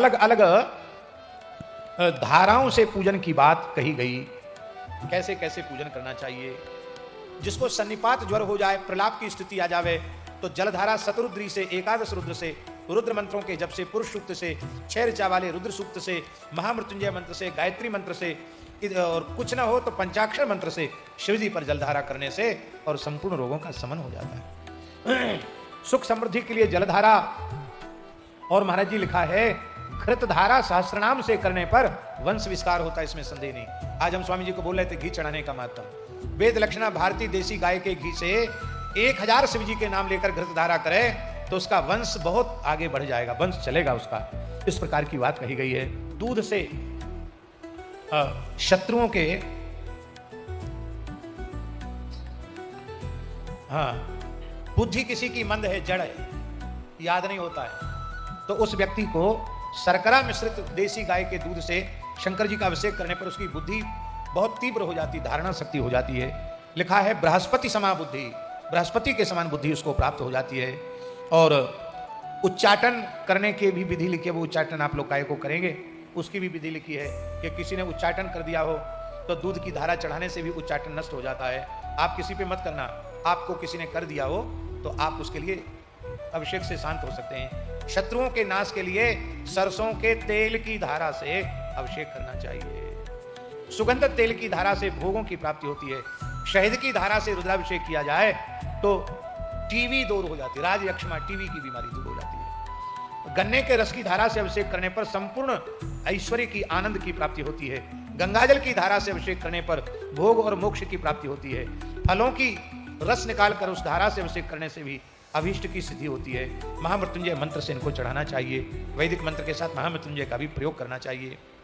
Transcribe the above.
अलग अलग धाराओं से पूजन की बात कही गई। कैसे कैसे पूजन करना चाहिए। जिसको सन्निपात ज्वर हो जाए, प्रलाप की स्थिति आ जावे, तो जलधारा शतरुद्री से, एकादश रुद्र से, रुद्र मंत्रों के जप से, पुरुष सूक्त से, 6 ऋचा वाले रुद्र सूक्त से, महामृत्युंजय मंत्र से, गायत्री मंत्र से, और कुछ ना हो तो पंचाक्षर मंत्र से शिवजी पर जलधारा करने से और संपूर्ण रोगों का शमन हो जाता है। सुख समृद्धि के लिए जलधारा। और महाराज जी लिखा है, घृतधारा सहस्रनाम से करने पर वंश विस्तार होता है, इसमें संदेह नहीं। आज हम स्वामी जी को बोल रहे थे घी चढ़ाने का महत्व। वेद लक्षणा भारतीय देसी गाय के घी से 1000 शिव जी के नाम लेकर घृतधारा करे तो उसका वंश बहुत आगे बढ़ जाएगा, वंश चलेगा उसका। इस प्रकार की बात कही गई है। दूध से शत्रुओं के बुद्धि किसी की मंद है, जड़ है, याद नहीं होता है, तो उस व्यक्ति को शर्करा मिश्रित देसी गाय के दूध से शंकर जी का अभिषेक करने पर उसकी बुद्धि बहुत तीव्र हो जाती, धारणा शक्ति हो जाती है। लिखा है बृहस्पति समा बुद्धि, बृहस्पति के समान बुद्धि उसको प्राप्त हो जाती है। और उच्चाटन करने की भी विधि लिखी है, वो उच्चाटन आप लोग काय को करेंगे उसकी भी विधि लिखी है कि किसी ने उच्चाटन कर दिया हो तो दूध की धारा चढ़ाने से भी उच्चाटन नष्ट हो जाता है। आप किसी पे मत करना, आपको किसी ने कर दिया हो तो आप उसके लिए अभिषेक से शांत हो सकते हैं। शत्रुओं के नाश के लिए सरसों के तेल की धारा से अभिषेक करना चाहिए। सुगंधित तेल की धारा से भोगों की प्राप्ति होती है। शहद की धारा से रुद्राभिषेक किया जाए तो टीवी दूर हो जाती है, राज यक्षमा टीवी की बीमारी दूर हो जाती है। गन्ने के रस की धारा से अभिषेक करने पर संपूर्ण ऐश्वर्य की, आनंद की प्राप्ति होती है। गंगाजल की धारा से अभिषेक करने पर भोग और मोक्ष की प्राप्ति होती है। फलों की रस निकालकर उस धारा से अभिषेक करने से भी अभीष्ट की सिद्धि होती है। महामृत्युंजय मंत्र से इनको चढ़ाना चाहिए। वैदिक मंत्र के साथ महामृत्युंजय का भी प्रयोग करना चाहिए।